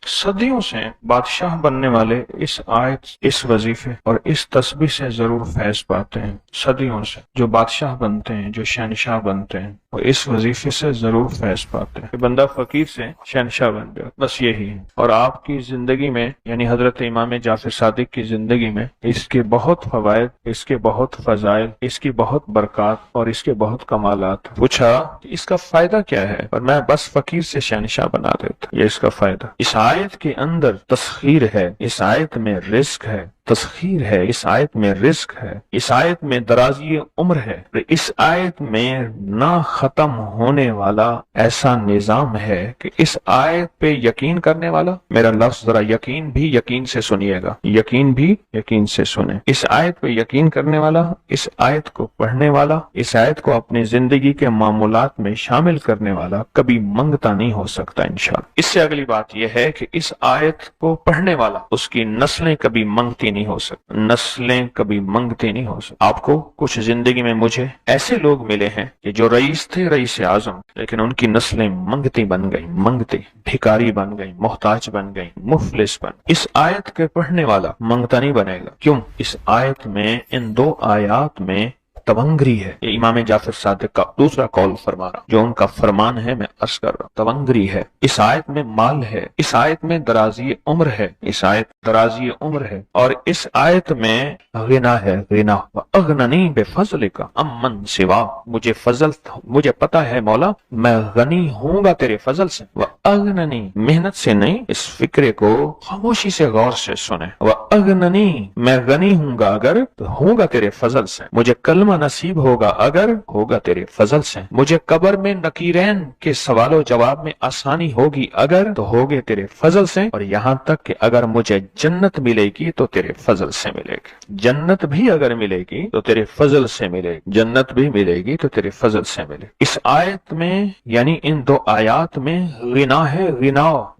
صدیوں سے بادشاہ بننے والے اس آیت، اس وظیفے اور اس تسبیح سے ضرور فیض پاتے ہیں۔ صدیوں سے جو بادشاہ بنتے ہیں، جو شہنشاہ بنتے ہیں، وہ اس وظیفے سے ضرور فیض پاتے ہیں کہ بندہ فقیر سے شہنشاہ بن گیا، بس یہی ہے۔ اور آپ کی زندگی میں، یعنی حضرت امام جعفر صادق کی زندگی میں اس کے بہت فوائد، اس کے بہت فضائل، اس کی بہت برکات اور اس کے بہت کمالات۔ پوچھا کہ اس کا فائدہ کیا ہے؟ اور میں بس فقیر سے شہنشاہ بنا دیتا، یہ اس کا فائدہ۔ اس آیت کے اندر تسخیر ہے، اس آیت میں رزق ہے، تسخیر ہے، اس آیت میں رزق ہے، اس آیت میں درازی عمر ہے، اس آیت میں نہ ختم ہونے والا ایسا نظام ہے کہ اس آیت پہ یقین کرنے والا، میرا لفظ ذرا یقین بھی یقین سے سنیے گا، یقین بھی یقین سے سنیں، اس آیت پہ یقین کرنے والا، اس آیت کو پڑھنے والا، اس آیت کو اپنی زندگی کے معمولات میں شامل کرنے والا کبھی منگتا نہیں ہو سکتا انشاءاللہ۔ اس سے اگلی بات یہ ہے کہ اس آیت کو پڑھنے والا، اس کی نسلیں کبھی منگتی نہیں ہو سکتی، نسلیں کبھی منگتی نہیں ہو سکتی۔ آپ کو کچھ زندگی میں مجھے ایسے لوگ ملے ہیں کہ جو رئیس تھے، رئیس اعظم، لیکن ان کی نسلیں منگتی بن گئی، منگتی، بھکاری بن گئی، محتاج بن گئی، مفلس بن۔ اس آیت کے پڑھنے والا منگتا نہیں بنے گا، کیوں؟ اس آیت میں، ان دو آیات میں تونگری ہے۔ یہ امام جعفر صادق کا دوسرا قول فرما رہا، جو ان کا فرمان ہے، میں عرض کر رہا ہوں، تونگری ہے۔ اس آیت میں مال ہے، اس آیت میں درازی عمر ہے، اس آیت درازی عمر ہے، اور اس آیت میں غنا ہے، غنا۔ وَأَغْنَنِي بِفَضْلِكَ عَمَّنْ سِوَا، مجھے فضل، مجھے پتا ہے مولا میں غنی ہوں گا تیرے فضل سے۔ وَأَغْنَنِي، محنت سے نہیں، اس فکرے کو خاموشی سے غور سے سنیں۔ وَأَغْنَنِي، میں غنی ہوں گا اگر تو ہوں گا تیرے فضل سے، مجھے کلمہ نصیب ہوگا اگر ہوگا تیرے فضل سے، مجھے قبر میں نکیرین کے سوال و جواب میں آسانی ہوگی اگر تو ہوگے تیرے فضل سے، اور یہاں تک کہ اگر مجھے جنت ملے گی تو تیرے فضل سے ملے گی، جنت بھی اگر ملے گی تو تیرے فضل سے ملے گی، جنت بھی ملے گی تو تیرے فضل سے ملے گی۔ اس آیت میں، یعنی ان دو آیات میں غنا ہے،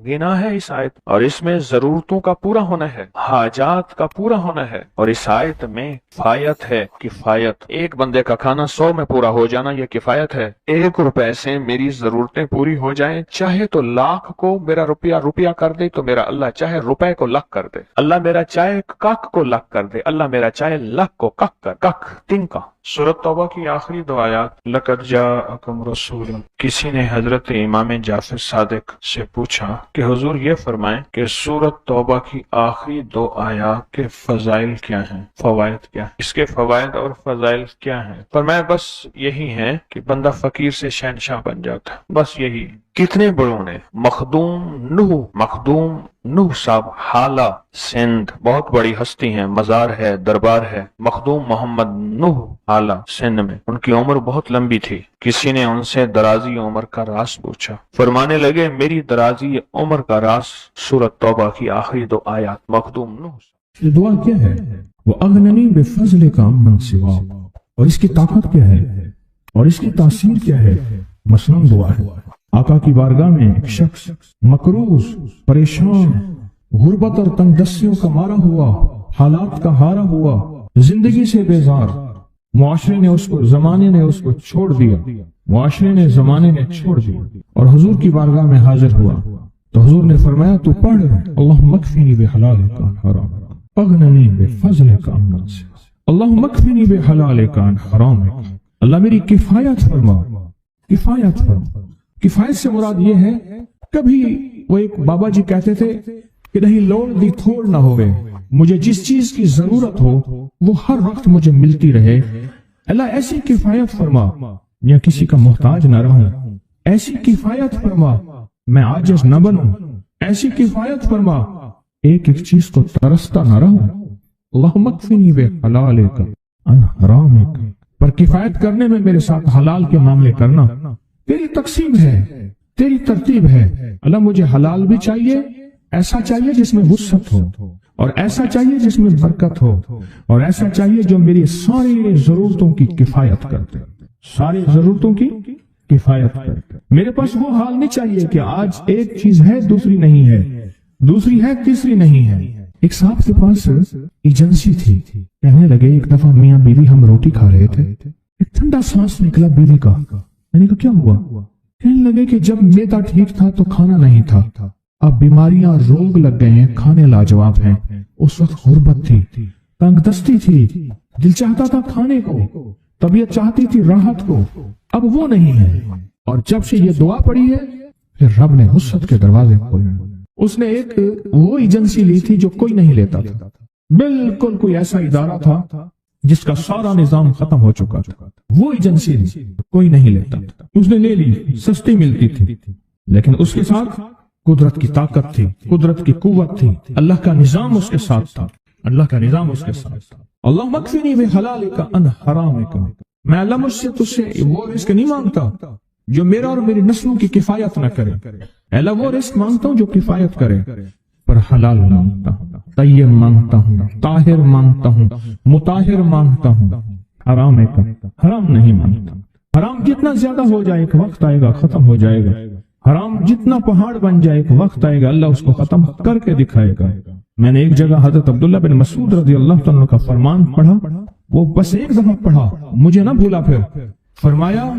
غنا ہے اس آیت، اور اس میں ضرورتوں کا پورا ہونا ہے، حاجات کا پورا ہونا ہے، اور اس آیت میں کفایت ہے، کفایت۔ ایک بندے کا کھانا 100 میں پورا ہو جانا یہ کفایت ہے۔ 1 روپے سے میری ضرورتیں پوری ہو جائیں، چاہے تو لاکھ کو میرا روپیہ کر دے تو میرا اللہ چاہے روپے کو لاکھ کر دے، اللہ میرا چاہے کاک کو لاکھ کر دے، اللہ میرا چاہے لاکھ کو کک 3 کا۔ سورۃ توبہ کی آخری 2 آیات، لَقَدْ جَاءَكُمْ رَسُولٌ۔ کسی نے حضرت امام جعفر صادق سے پوچھا کہ حضور یہ فرمائیں کہ سورۃ توبہ کی آخری 2 آیات کے فضائل کیا ہیں، فوائد کیا ہیں، اس کے فوائد اور فضائل کیا ہیں؟ فرمایا بس یہی ہے کہ بندہ فقیر سے شہنشاہ بن جاتا ہے، بس یہی۔ کتنے بڑوں نے، مخدوم نوح صاحب، حالہ سندھ، بہت بڑی ہستی ہیں، مزار ہے، دربار ہے، مخدوم محمد نوح حالہ سندھ میں، ان کی عمر بہت لمبی تھی۔ کسی نے ان سے درازی عمر کا راز پوچھا، فرمانے لگے میری درازی عمر کا راز سورۃ توبہ کی آخری 2 آیات۔ مخدوم نوح دعا کیا ہے؟ وَأَغْنَنِي بِفَضْلِكَ عَمَّنْ سِوَا، اور اس کی طاقت کیا ہے اور اس کی تاثیر کیا ہے؟ مثلاً دعا ہے، آقا کی بارگاہ میں ایک شخص مقروض، پریشان، غربت اور تنگ دستیوں کا مارا ہوا، حالات کا ہارا ہوا، زندگی سے بیزار، معاشرے نے اس کو، زمانے نے اس کو چھوڑ دیا، معاشرے نے، زمانے نے چھوڑ دیا، اور حضور کی بارگاہ میں حاضر ہوا تو حضور نے فرمایا تو پڑھ اللہم اکفنی بحلالک عن حرامک اغننی بفضلک عمن سواک، اللہم اکفنی بحلالک عن حرامک، اللہ میری کفایت فرما، کفایت فرما۔ کفایت سے مراد یہ ہے، کبھی وہ ایک بابا جی کہتے تھے کہ نہیں لوڑ دی تھوڑ نہ ہوئے، مجھے جس چیز کی ضرورت ہو وہ ہر وقت مجھے ملتی رہے، اللہ ایسی کفایت فرما یا کسی کا محتاج نہ رہوں، ایسی کفایت فرما میں عاجز نہ بنوں، ایسی کفایت فرما ایک چیز کو ترستا نہ رہوں، اللہم اکفنی بحلالک عن حرامک، پر کفایت کرنے میں میرے ساتھ حلال کے معاملے کرنا، تیری تقسیم ہے، تیری ترتیب ہے، اللہ مجھے حلال بھی چاہیے، ایسا چاہیے جس میں وسعت ہو، اور ایسا چاہیے جس میں برکت ہو، اور ایسا چاہیے جو میری ساری ضرورتوں کی کفایت کرتے، ساری ضرورتوں کی کفایت کرتے۔ میرے پاس وہ حال نہیں چاہیے کہ آج ایک چیز ہے دوسری نہیں ہے، دوسری ہے تیسری نہیں ہے۔ ایک صاحب کے پاس ایجنسی تھی، کہنے لگے ایک دفعہ میاں بیوی ہم روٹی کھا رہے تھے، ایک ٹھنڈا سانس نکلا بیوی کا، میں نے کہا کیا ہوا؟ کہنے لگے کہ جب میدا ٹھیک تھا تو کھانا نہیں تھا، اب بیماریاں روگ لگ گئے ہیں، کھانے لاجواب ہیں. اس وقت غربت تھی، تنگ دستی تھی، دل چاہتا تھا کھانے کو، طبیعت چاہتی تھی راحت کو. اب وہ نہیں ہے. اور جب سے یہ دعا پڑی ہے پھر رب نے وسعت کے دروازے کھولے. اس نے ایک وہ ایجنسی لی تھی جو کوئی نہیں لیتا تھا. بالکل کوئی ایسا ادارہ تھا جس کا سارا نظام ختم ہو چکا تھا. وہ ایجنسی کوئی نہیں لیتا تھا. اس نے لے لی، سستی ملتی تھی، لیکن اس کے ساتھ قدرت کی طاقت تھی، قدرت کی قوت تھی. اللہ کا نظام اس کے ساتھ تھا، اللہ کا نظام اس کے ساتھ تھا. اللہ مکفینی بحلالک عن حرامک. میں اللہ مجھ سے تجھ سے وہ رزق نہیں مانگتا جو میرا اور میری نسلوں کی کفایت نہ کرے. اللہ وہ رزق مانگتا ہوں جو کفایت کرے، پر حلال مانگتا ہوں، طیب مانگتا ہوں، طاہر مانگتا ہوں، مطہر مانگتا ہوں. حرام نہیں مانگتا. حرام جتنا زیادہ ہو جائے ایک وقت آئے گا ختم ہو جائے گا. حرام جتنا پہاڑ بن جائے ایک وقت آئے گا اللہ اس کو ختم کر کے دکھائے گا. میں نے ایک جگہ حضرت عبداللہ بن مسعود رضی اللہ عنہ کا فرمان پڑھا، وہ بس ایک دفعہ پڑھا، مجھے نہ بھولا. پھر فرمایا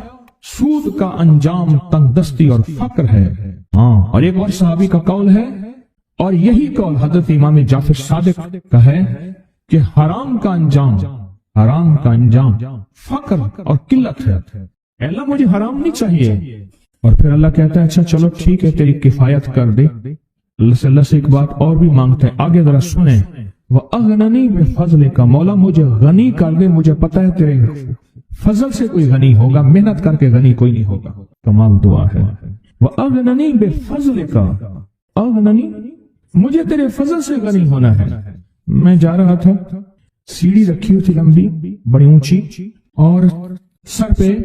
سود کا انجام تنگ دستی اور فقر ہے. اور ایک اور صحابی کا قول ہے، اور یہی قول حضرت امام جعفر صادق کا ہے کہ حرام کا انجام فقر اور قلت ہے. اللہ مجھے حرام نہیں چاہیے. اور پھر اللہ کہتا ہے اچھا چلو ٹھیک ہے تیری کفایت کر دے. اللہ سے ایک بات اور بھی مانگتا ہے، آگے ذرا سنیں. وَأَغْنَنِي بِفَضْلِكَ. مولا مجھے غنی کر دے، مجھے پتہ ہے تیرے فضل سے کوئی غنی ہوگا، محنت کر کے غنی کوئی نہیں ہوگا. کمال دعا ہے. وَأَغْنَنِي بِفَضْلِكَ. اغننی، مجھے تیرے فضل سے غنی ہونا ہے. میں جا رہا تھا، سیڑھی رکھی ہوئی تھی لمبی بڑی اونچی، اور سر پہ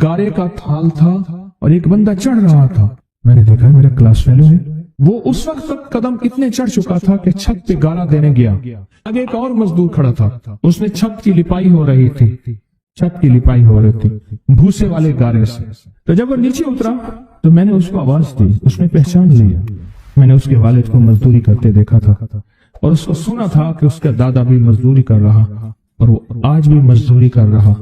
گارے کا تھال تھا اور ایک بندہ چڑھ رہا تھا. میں نے دیکھا میرا کلاس فیلو ہے. وہ اس وقت تک قدم اتنے چڑھ چکا تھا کہ چھت پہ گارا دینے گیا. آگے ایک اور مزدور کھڑا تھا، اس نے چھت کی لپائی ہو رہی تھی بھوسے والے گارے سے. تو جب وہ نیچے اترا تو میں نے اس کو آواز دی، اس نے پہچان لیا. میں نے اس کے والد کو مزدوری کرتے دیکھا تھا اور اس کو سنا تھا کہ اس کا دادا بھی مزدوری کر رہا اور وہ آج بھی مزدوری کر رہا.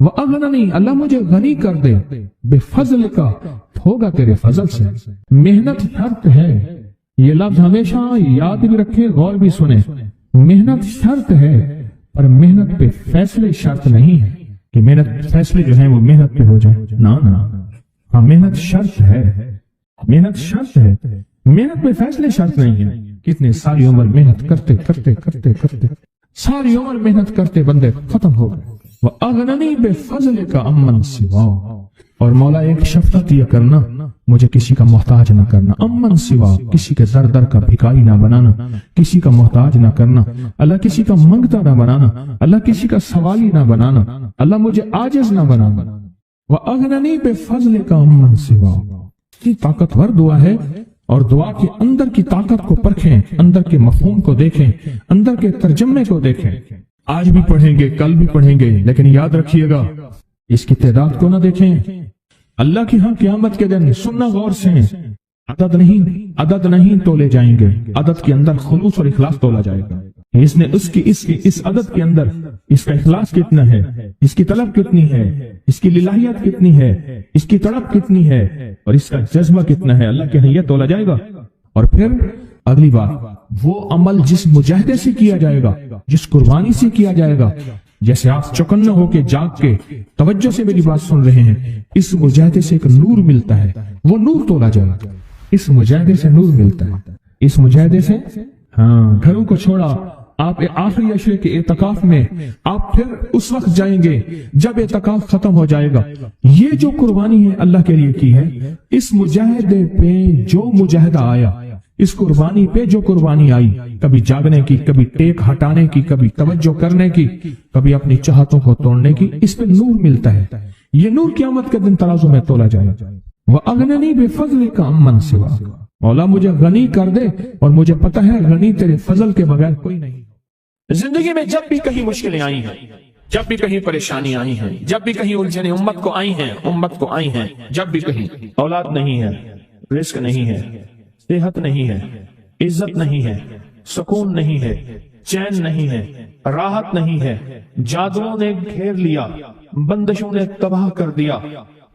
وَأَغْنَنِي. اللہ مجھے غنی کر دے، بِفَضْلِكَ. ہوگا تیرے فضل سے. محنت شرط ہے، یہ لفظ ہمیشہ یاد بھی رکھے، غور بھی سنیں. محنت شرط ہے، پر محنت پہ فیصلے شرط نہیں ہے کہ محنت فیصلے جو ہیں وہ محنت پہ ہو جائے. ہاں محنت شرط ہے، محنت پہ فیصلے شرط نہیں ہے. کتنے ساری عمر محنت کرتے ساری عمر محنت کرتے بندے ختم ہو گئے. وَأَغْنَنِي بِفَضْلِكَ عَمَّنْ سِوَاهُ. اور مولا ایک شفقت یہ کرنا، مجھے کسی کا محتاج نہ کرنا. امن سوا، کسی کے در کا بھکاری نہ بنانا، کسی کا محتاج نہ کرنا. اللہ کسی کا منگتا نہ بنانا، اللہ کسی کا سوالی نہ بنانا، اللہ مجھے عاجز نہ بنانا. وَأَغْنَنِي بِفَضْلِكَ عَمَّنْ سِوَاهُ. یہ طاقتور دعا ہے. اور دعا کے اندر کی طاقت کو پرکھیں، اندر کے مفہوم کو دیکھیں، اندر کے ترجمے کو دیکھیں. آج بھی پڑھیں گے، کل بھی پڑھیں گے، لیکن یاد رکھیے گا اس کی تعداد کو نہ دیکھیں. اللہ کی ہاں قیامت کے دن سننا غور سے، عدد نہیں تولے جائیں گے. عدد کے اندر خلوص اور اخلاص تولا جائے گا. اس نے اس عدد کے اندر اس کا اخلاص کتنا ہے، اس کی طلب کتنی ہے، اس کی للہیت کتنی ہے، اس کی تڑپ کتنی ہے، اور اس کا جذبہ کتنا ہے. اللہ کے ہاں یہ تولا جائے گا. اور پھر اگلی بات، وہ عمل جس مجاہدے سے کیا جائے گا، جس قربانی سے کیا جائے گا. جیسے آپ چوکنا ہو کے جاگ کے توجہ سے میری بات سن رہے ہیں، اس مجاہدے سے ایک نور ملتا ہے، وہ نور تولا جائے گا. اس مجاہدے سے نور ملتا ہے. اس مجاہدے سے گھروں کو چھوڑا، آپ آخری عشرے کے اعتکاف میں آپ پھر اس وقت جائیں گے جب اعتکاف ختم ہو جائے گا. یہ جو قربانی ہے اللہ کے لیے کی ہے، اس مجاہدے پہ جو مجاہدہ آیا، اس قربانی پہ جو قربانی آئی، کبھی جاگنے کی، کبھی ٹیک ہٹانے کی، کبھی توجہ کرنے کی، کبھی اپنی چاہتوں کو توڑنے کی، اس پہ نور ملتا ہے. یہ نور قیامت کے دن ترازو میں تولا جائے. وَأَغْنَنِي بِفَضْلِكَ عَمَّنْ سِوَاهُ. مولا مجھے غنی کر دے، اور مجھے پتہ ہے غنی تیرے فضل کے بغیر کوئی نہیں. زندگی میں جب بھی کہیں مشکلیں آئی ہیں، جب بھی کہیں پریشانی آئی ہیں، جب بھی کہیں الجھنیں امت کو آئی ہیں، جب بھی کہیں اولاد نہیں ہے، رزق نہیں ہے، صحت نہیں ہے، عزت نہیں ہے، سکون نہیں ہے، چین نہیں ہے، راحت نہیں ہے، جادوؤں نے گھیر لیا، بندشوں نے تباہ کر دیا،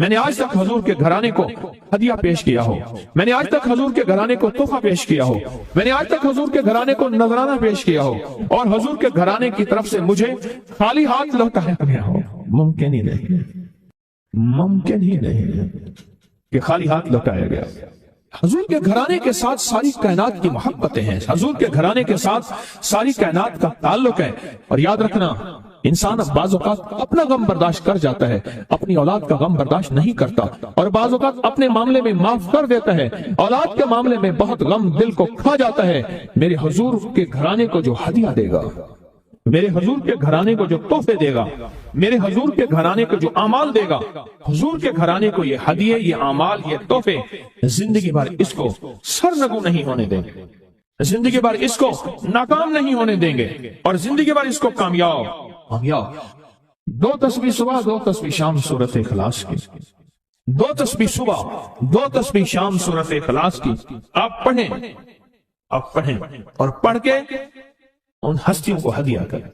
میں نے آج تک حضور کے گھرانے کو ہدیہ پیش کیا ہو، میں نے آج تک حضور کے گھرانے کو تحفہ پیش کیا ہو، میں نے آج تک حضور کے گھرانے کو نذرانہ پیش کیا ہو، اور حضور کے گھرانے کی طرف سے مجھے خالی ہاتھ لوٹایا گیا ہو؟ ممکن ہی نہیں، ممکن ہی نہیں کہ خالی ہاتھ لوٹایا گیا۔ حضور کے گھرانے کے ساتھ ساری کائنات کی محبتیں ہیں، حضور کے گھرانے کے ساتھ ساری کائنات کا تعلق ہے۔ اور یاد رکھنا، انسان بعض اوقات اپنا غم برداشت کر جاتا ہے، اپنی اولاد کا غم برداشت نہیں کرتا، اور بعض اوقات اپنے معاملے میں معاف کر دیتا ہے، اولاد کے معاملے میں بہت غم دل کو کھا جاتا ہے۔ میرے حضور کے گھرانے کو جو ہدیہ دے گا، میرے حضور کے گھرانے کو جو تحفے دے گا، میرے حضور کے گھرانے کو جو اعمال دے گا، حضور کے گھرانے کو یہ ہدیے، یہ اعمال، یہ تحفے زندگی بھر اس کو سرنگو نہیں ہونے دیں گے، زندگی بھر اس کو ناکام نہیں ہونے دیں گے، اور زندگی بھر اس کو کامیاب۔ دو تسبیح صبح، دو تسبیح شام سورۃ اخلاص کی، دو تسبیح صبح، دو تسبیح شام سورۃ اخلاص کی آپ پڑھیں، آپ پڑھیں، اور پڑھ کے ان ہستیوں کو ہدیہ کریں،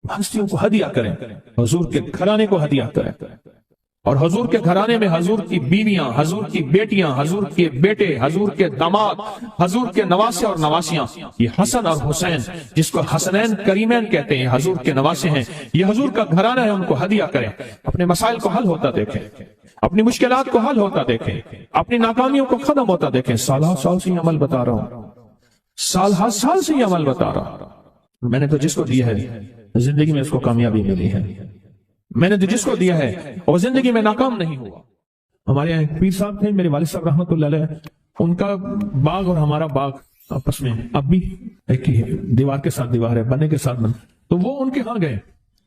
ہستیوں کو ہدیہ کریں، حضور کے گھرانے کو ہدیہ کریں۔ اور حضور کے گھرانے میں حضور کی بیویاں، حضور کی بیٹیاں، حضور کے بیٹے، حضور کے داماد، حضور کے نواسے اور نواسیاں، یہ حسن اور حسین جس کو حسنین کریمین کہتے ہیں، حضور کے نواسے ہیں، یہ حضور کا گھرانہ ہے، ان کو ہدیہ کریں۔ اپنے مسائل کو حل ہوتا دیکھیں، اپنی مشکلات کو حل ہوتا دیکھیں، اپنی ناکامیوں کو ختم ہوتا دیکھیں۔ سال سے یہ عمل بتا رہا ہوں، سال سے یہ عمل بتا رہا ہوں۔ میں نے تو جس کو دیا ہے زندگی میں اس کو کامیابی ملی ہے، میں نے تو جس کو دیا ہے اور زندگی میں ناکام نہیں ہوا۔ ہمارے یہاں ایک پیر صاحب تھے، میرے والد صاحب رحمۃ اللہ علیہ، ان کا باغ اور ہمارا باغ آپس میں اب بھی ایک ہی دیوار کے ساتھ دیوار ہے، بنے کے ساتھ بن۔ تو وہ ان کے ہاں گئے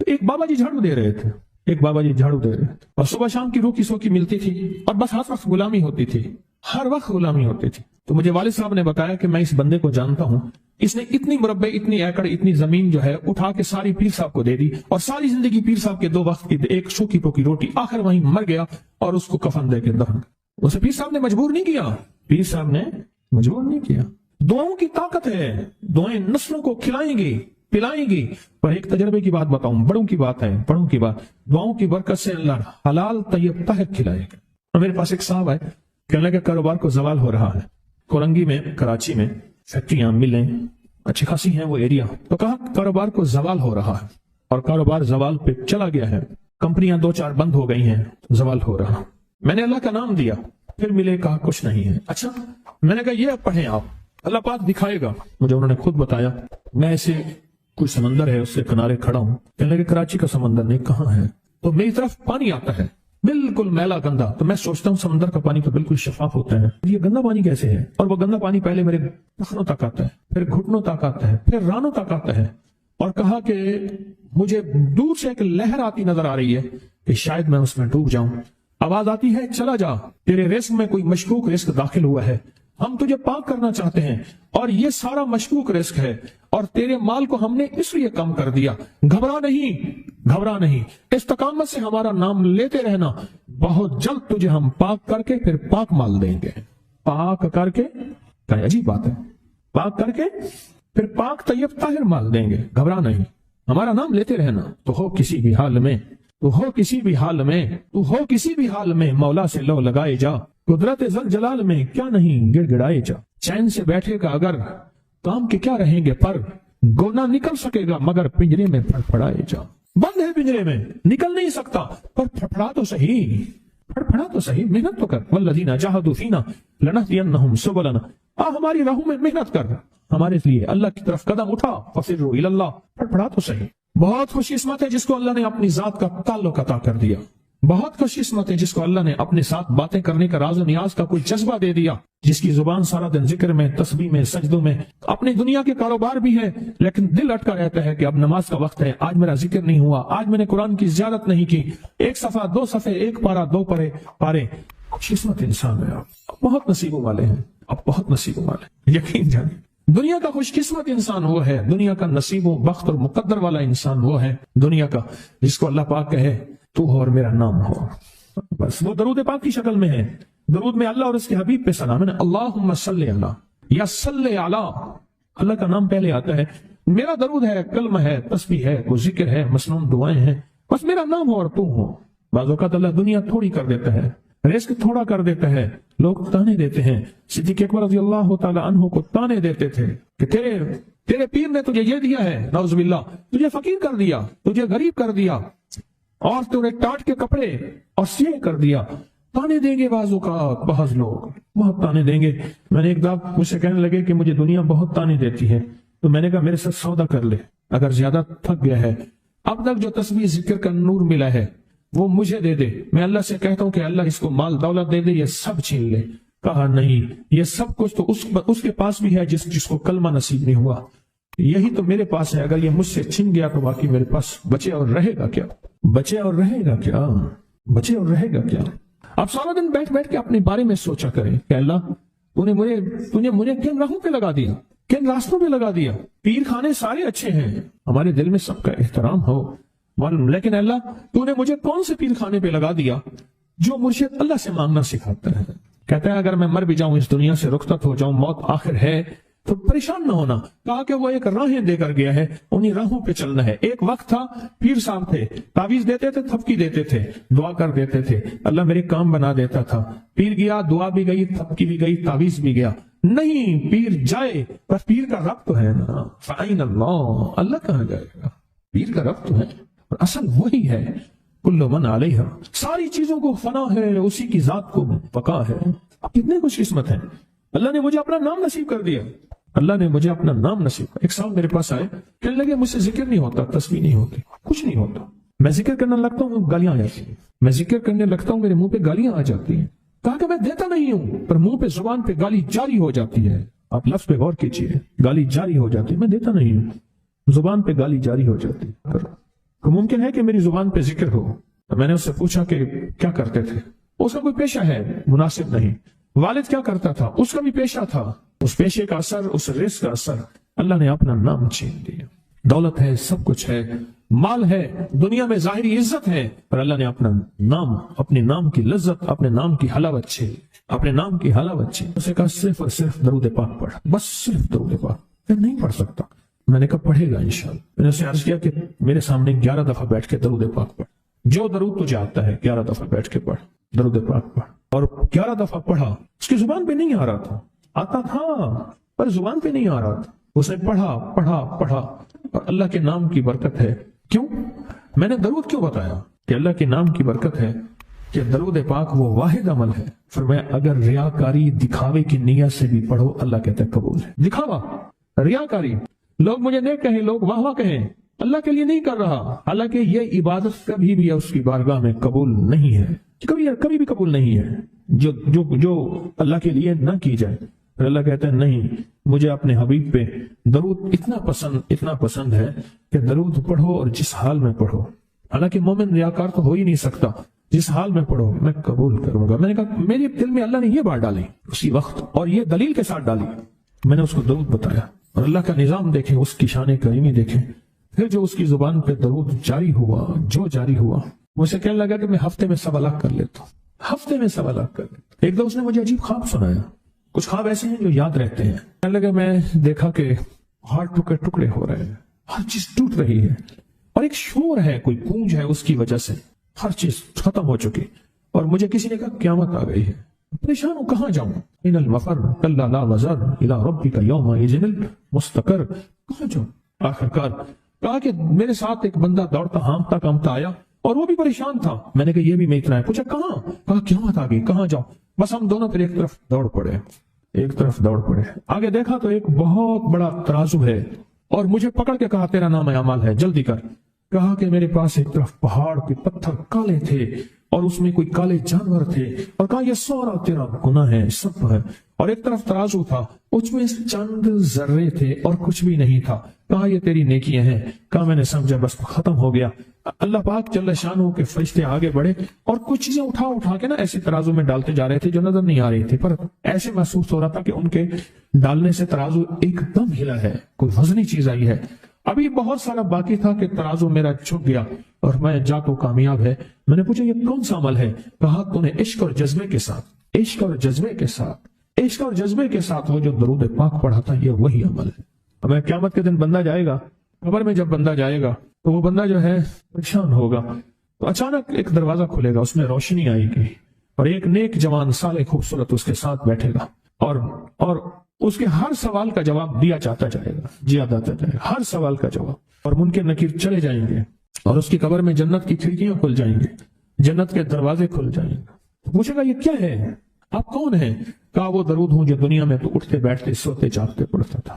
تو ایک بابا جی جھاڑو دے رہے تھے، ایک بابا جی جھاڑو دے رہے تھے، اور صبح شام کی روکی سوکی ملتی تھی، اور بس ہر وقت غلامی ہوتی تھی، ہر وقت غلامی ہوتی تھی۔ تو مجھے والد صاحب نے بتایا کہ میں اس بندے کو جانتا ہوں، اس نے اتنی مربع، اتنی ایکڑ، اتنی زمین جو ہے اٹھا کے ساری پیر صاحب کو دے دی، اور ساری زندگی پیر صاحب کے 2 وقت کی ایک سوکھی پوکی روٹی، آخر وہیں مر گیا اور اس کو کفن دے کے دفن۔ اسے پیر صاحب نے مجبور نہیں کیا، پیر صاحب نے مجبور نہیں کیا۔ دعاؤں کی طاقت ہے، دعائیں نسلوں کو کھلائیں گی، پلائیں گی۔ پر ایک تجربے کی بات بتاؤں، بڑوں کی بات ہے، بڑوں کی بات، دعاؤں کی برکت سے اللہ حلال طیب طاہر کھلائے گا۔ اور میرے پاس ایک صاحب ہے، کہنے لگے کاروبار کو زوال ہو رہا ہے، کورنگی میں، کراچی میں فیکٹریاں، ملیں اچھی خاصی ہیں وہ ایریا، تو کہا کاروبار کو زوال ہو رہا ہے، اور کاروبار زوال پہ چلا گیا ہے، کمپنیاں 2-4 بند ہو گئی ہیں، زوال ہو رہا۔ میں نے اللہ کا نام دیا، پھر ملے، کہا کچھ نہیں ہے۔ اچھا، میں نے کہا یہ پڑھیں آپ، اللہ پاک دکھائے گا مجھے۔ انہوں نے خود بتایا، میں ایسے کوئی سمندر ہے اس سے کنارے کھڑا ہوں، کہنے لگے کراچی کا سمندر نہیں، کہاں ہے؟ تو میری طرف پانی آتا ہے، بالکل میلا گندا۔ تو میں سوچتا ہوں سمندر کا پانی تو بالکل شفاف ہوتا ہے، یہ گندا پانی کیسے ہے؟ اور وہ گندا پانی پہلے میرے ٹخنوں تک آتا ہے، پھر گھٹنوں تک آتا ہے، پھر رانوں تک آتا ہے۔ اور کہا کہ مجھے دور سے ایک لہر آتی نظر آ رہی ہے کہ شاید میں اس میں ڈوب جاؤں۔ آواز آتی ہے، چلا جا، تیرے رزق میں کوئی مشکوک رزق داخل ہوا ہے، ہم تجھے پاک کرنا چاہتے ہیں، اور یہ سارا مشکوک رزق ہے، اور تیرے مال کو ہم نے اس لیے کم کر دیا۔ گھبرا نہیں، گھبرا نہیں، استقامت سے ہمارا نام لیتے رہنا، بہت جلد تجھے ہم پاک کر کے پھر پاک مال دیں گے۔ پاک کر کے، عجیب بات ہے، پاک کر کے پھر پاک طیب طاہر مال دیں گے۔ گھبرا نہیں، ہمارا نام لیتے رہنا، تو ہو کسی بھی حال میں، تو ہو کسی بھی حال میں، تو ہو کسی بھی حال میں، مولا سے لو لگائے جا، قدرت ذل جلال میں کیا نہیں گڑ گڑائے جا۔ چین سے بیٹھے گا اگر کام کے کیا رہیں گے پر، گونا نکل سکے گا مگر پنجرے میں پھڑپڑائے جا۔ بند ہے پنجرے میں، نکل نہیں سکتا، پر پھڑپڑا تو صحیح، پھڑپڑا تو صحیح، محنت تو کر۔ والذین جاہدوا فینا لنہدینہم سبلنا، ہماری راہوں میں محنت کر، ہمارے لیے اللہ کی طرف قدم اٹھا، ففروا الی اللہ، پھڑپڑا تو صحیح۔ بہت خوش قسمت ہے جس کو اللہ نے اپنی ذات کا تعلق عطا کر دیا، بہت خوش قسمت ہے جس کو اللہ نے اپنے ساتھ باتیں کرنے کا، راز و نیاز کا کوئی جذبہ دے دیا، جس کی زبان سارا دن ذکر میں، تسبیح میں، سجدوں میں، اپنی دنیا کے کاروبار بھی ہے، لیکن دل اٹکا رہتا ہے کہ اب نماز کا وقت ہے، آج میرا ذکر نہیں ہوا، آج میں نے قرآن کی زیارت نہیں کی، 1 صفحہ 2 صفحے، 1 پارہ 2 پارے۔ خوش قسمت انسان ہے آپ، بہت نصیبوں والے ہیں آپ، بہت نصیبوں والے، یقین جانیں۔ دنیا کا خوش قسمت انسان وہ ہے، دنیا کا نصیب و بخت اور مقدر والا انسان وہ ہے دنیا کا، جس کو اللہ پاک کہے تو ہو اور میرا نام ہو، بس وہ درود پاک کی شکل میں ہے۔ درود میں اللہ اور اس کے حبیب پہ سلام ہے، اللہم صلی علی یا صلی علی، اللہ کا نام پہلے آتا ہے، میرا درود ہے، کلمہ ہے، تسبیح ہے، کوئی ذکر ہے، مسنون دعائیں ہیں، بس میرا نام ہو اور تو ہو، بعض اوقات اللہ دنیا تھوڑی کر دیتا ہے، رزق تھوڑا کر دیتا ہے، لوگ تانے دیتے ہیں۔ صدیق اکبر رضی اللہ تعالی عنہ کو تانے دیتے تھے کہ تیرے پیر نے تجھے یہ دیا ہے، نعوذ باللہ، تجھے فقیر کر دیا، تجھے غریب کر دیا، اور تجھے ٹاٹ کے کپڑے اور سیے کر دیا۔ تانے دیں گے بعض اوقات، بعض لوگ بہت تانے دیں گے۔ میں نے ایک دفعہ مجھ سے کہنے لگے کہ مجھے دنیا بہت تانے دیتی ہے، تو میں نے کہا میرے ساتھ سودا کر لے، اگر زیادہ تھک گیا ہے، اب تک جو تسبیح ذکر کا نور ملا ہے وہ مجھے دے دے، میں اللہ سے کہتا ہوں کہ اللہ اس کو مال دولت دے دے، یہ سب چھین لے۔ کہا نہیں، یہ سب کچھ تو اس کے پاس بھی ہے جس کو کلمہ نصیب نہیں ہوا، یہی تو میرے پاس ہے، اگر یہ مجھ سے چھن گیا تو باقی میرے پاس بچے اور رہے گا کیا؟ بچے اور رہے گا کیا؟ بچے اور رہے گا کیا؟ آپ سارا دن بیٹھ کے اپنے بارے میں سوچا کریں کہ اللہ تو نے مجھے کن راہوں پہ لگا دیا، کن راستوں پہ لگا دیا۔ پیر خانے سارے اچھے ہیں، ہمارے دل میں سب کا احترام ہو، لیکن اللہ تو نے مجھے کون سے پیر خانے پہ لگا دیا جو مرشد اللہ سے مانگنا سکھاتا ہے؟ کہتا ہے اگر میں مر بھی جاؤں، اس دنیا سے رخصت ہو جاؤں، موت آخر ہے، تو پریشان نہ ہونا۔ کہا کہ وہ ایک راہیں دے کر گیا ہے، انہی راہوں پہ چلنا ہے۔ ایک وقت تھا پیر صاحب تھے، تعویذ دیتے تھے، تھپکی دیتے تھے، دعا کر دیتے تھے، اللہ میرے کام بنا دیتا تھا۔ پیر گیا، دعا بھی گئی، تھپکی بھی گئی، تعویذ بھی گیا۔ نہیں، پیر جائے پر پیر کا رب تو ہے نا، فَأَيْنَ اللَّهُ، اللہ کہاں جائے گا؟ پیر کا رب تو ہے، اور اصل وہی ہے۔ کل من علیہا، ساری چیزوں کو فنا ہے، اسی کی ذات کو بقا ہے۔ اب کتنے خوش قسمت ہیں، اللہ نے مجھے اپنا نام نصیب کر دیا، اللہ نے مجھے اپنا نام نصیب کر۔ ایک صاحب میرے پاس آئے، کہنے لگے مجھ سے ذکر نہیں ہوتا، تسبیح نہیں ہوتی، کچھ نہیں ہوتا، میں ذکر کرنا لگتا ہوں گالیاں آ جاتی ہیں، میں ذکر کرنے لگتا ہوں میرے منہ پہ گالیاں آ جاتی ہیں۔ کہا کہ میں دیتا نہیں ہوں، پر منہ پہ زبان پہ گالی جاری ہو جاتی ہے۔ آپ لفظ پہ غور کیجیے، گالی جاری ہو جاتی ہے، میں دیتا نہیں ہوں، زبان پہ گالی جاری ہو جاتی ہے۔ تو ممکن ہے کہ میری زبان پہ ذکر ہو۔ میں نے اس سے پوچھا کہ کیا کرتے تھے؟ اس کا کوئی پیشہ ہے مناسب نہیں۔ والد کیا کرتا تھا؟ اس کا بھی پیشہ تھا، اس پیشے کا اثر، اس رزق کا اثر، اللہ نے اپنا نام چھین دیا۔ دولت ہے، سب کچھ ہے، مال ہے، دنیا میں ظاہری عزت ہے، پر اللہ نے اپنا نام، اپنے نام کی لذت، اپنے نام کی حلاوت چھین، اپنے نام کی حلاوت چھین۔ اسے کہا صرف اور صرف درود پاک پڑھ، بس صرف درود پاک۔ پھر نہیں پڑھ سکتا، میں نے کہا پڑھے گا انشاءاللہ۔ میں نے اسے عرض کیا کہ میرے سامنے 11 دفعہ بیٹھ کے درود پاک پڑھ، جو درود تجھے آتا ہے 11 دفعہ بیٹھ کے پڑھ، درود پاک پڑھ۔ اور 11 دفعہ پڑھا، اس کی زبان پہ نہیں آ رہا تھا، آتا تھا پر زبان پہ نہیں آ رہا تھا۔ اس نے پڑھا پڑھا پڑھا، اور اللہ کے نام کی برکت ہے۔ کیوں میں نے درود کیوں بتایا؟ کہ اللہ کے نام کی برکت ہے کہ درود پاک وہ واحد عمل ہے، فرمایا اگر ریاکاری، دکھاوے کی نیت سے بھی پڑھو، اللہ کہتا ہے قبول ہے۔ دکھاوا، ریاکاری، لوگ مجھے نیک کہیں، لوگ واہ واہ کہیں، اللہ کے لیے نہیں کر رہا، حالانکہ یہ عبادت کبھی بھی اس کی بارگاہ میں قبول نہیں ہے، کبھی بھی قبول نہیں ہے جو اللہ کے لیے نہ کی جائے۔ پھر اللہ کہتا ہے نہیں، مجھے اپنے حبیب پہ درود اتنا پسند ہے کہ درود پڑھو اور جس حال میں پڑھو، حالانکہ مومن ریاکار تو ہو ہی نہیں سکتا، جس حال میں پڑھو میں قبول کروں گا۔ میں نے کہا میرے دل میں اللہ نے یہ بات ڈالی اسی وقت، اور یہ دلیل کے ساتھ ڈالی۔ میں نے اس کو درود بتایا، اور اللہ کا نظام دیکھیں، اس کی شان کریمی دیکھیں۔ پھر جو اس کی زبان پہ درود جاری ہوا، مجھے کہنے لگا کہ میں ہفتے میں 1.25 لاکھ کر لیتا ہوں، ہفتے میں 1.25 لاکھ کر لیتا ہوں۔ ایک دو اس نے مجھے عجیب خواب سنایا، کچھ خواب ایسے ہیں جو یاد رہتے ہیں۔ کہنے لگا میں دیکھا کہ ہاتھ ٹکڑے ٹکڑے ہو رہے ہیں، ہر چیز ٹوٹ رہی ہے، اور ایک شور ہے، کوئی گونج ہے، اس کی وجہ سے ہر چیز ختم ہو چکی، اور مجھے کسی نے کہا قیامت آ گئی ہے۔ پریشان ہوں، کہاں جاؤں؟ ان المفر کلا لا وزر الى ربک یومئذ المستقر، کہاں جاؤں؟ آخرکار کہا کہ میرے ساتھ ایک بندہ دوڑتا ہانپتا کامتا آیا، اور وہ بھی پریشان تھا۔ میں نے کہا یہ بھی میں اتنا ہے، پوچھا کہاں؟ کہا قیامت آ گئی، کہاں جاؤں؟ بس ہم دونوں پھر ایک طرف دوڑ پڑے۔ آگے دیکھا تو ایک بہت بڑا ترازو ہے، اور مجھے پکڑ کے کہا تیرا نام اعمال ہے، جلدی کر۔ کہا کہ میرے پاس ایک طرف پہاڑ کے پتھر کالے تھے، اور اس میں کوئی کالے جانور تھے، اور کہا یہ سارا تیرا گناہ ہے، سب ہے۔ اور ایک طرف ترازو تھا، اس میں چند ذرے تھے اور کچھ بھی نہیں تھا۔ کہا یہ تیری نیکیاں ہیں۔ کہا میں نے سمجھا، بس ختم ہو گیا۔ اللہ پاک جل شانہ کے فرشتے آگے بڑھے، اور کچھ چیزیں اٹھا کے نا ایسے ترازو میں ڈالتے جا رہے تھے جو نظر نہیں آ رہی تھی، پر ایسے محسوس ہو رہا تھا کہ ان کے ڈالنے سے ترازو ایک دم ہلا ہے، کوئی وزنی چیز آئی ہے۔ ابھی بہت سارا باقی تھا کہ ترازو میرا جھک گیا، اور میں جا تو کامیاب ہے۔ میں نے پوچھا یہ کون سا عمل ہے؟ کہا تو نے عشق اور جذبے کے ساتھ وہ جو درود پاک پڑھا تھا، یہ وہی عمل ہے۔ اب قیامت کے دن بندہ جائے گا قبر میں، جب بندہ جائے گا تو وہ بندہ جو ہے پریشان ہوگا، تو اچانک ایک دروازہ کھلے گا، اس میں روشنی آئے گی اور ایک نیک جوان صالح خوبصورت اس کے ساتھ بیٹھے گا اور اس کے ہر سوال کا جواب دیا جاتا جائے گا، ہر سوال کا جواب، اور منکر نکیر چلے جائیں گے اور اس کی قبر میں جنت کی کھڑکیاں کھل جائیں گے، جنت کے دروازے کھل جائیں گے۔ پوچھے گا یہ کیا ہے، آپ کون ہیں؟ کہا وہ درود ہوں جو دنیا میں تو اٹھتے بیٹھتے سوتے جاگتے پڑھتا تھا،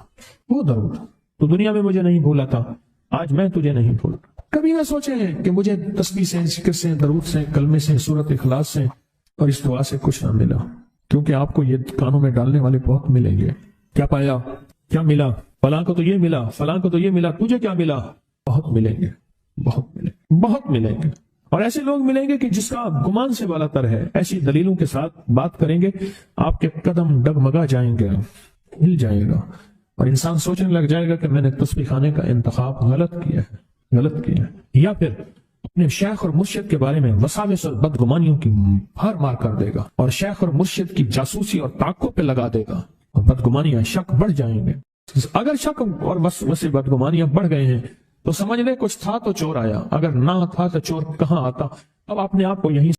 وہ درود تو دنیا میں مجھے نہیں بھولا تھا، آج میں تجھے نہیں بھول۔ کبھی نہ سوچے ہیں کہ مجھے تسبیح سے، ذکر سے، درود سے، کلمے سے، سورت اخلاص سے اور اس دعا سے کچھ نہ ملا، کیونکہ آپ کو یہ کانوں میں ڈالنے والے بہت ملیں گے۔ کیا پایا، کیا ملا؟ فلاں کو تو یہ ملا، فلاں کو تو یہ ملا، تجھے کیا ملا؟ بہت ملیں گے، بہت ملیں گے، اور ایسے لوگ ملیں گے کہ جس کا گمان سے بالا تر ہے، ایسی دلیلوں کے ساتھ بات کریں گے، آپ کے قدم ڈگمگا جائیں گے، ہل جائے گا، اور انسان سوچنے لگ جائے گا کہ میں نے تسبیح خانے کا انتخاب غلط کیا ہے، یا پھر اپنے شیخ اور مرشد کے بارے میں وساوس اور بدگمانیوں کی بھر مار کر دے گا، اور شیخ اور مرشد کی جاسوسی اور تعاقب پہ لگا دے گا، اور بدگمانیاں، شک بڑھ جائیں گے۔ اگر شک اور وسوسے بدگمانیاں بڑھ گئے ہیں تو سمجھ لے کچھ تھا تو چور آیا، اگر نہ تھا تو چور کہاں آتا۔ اب اپنے آپ کو یہیں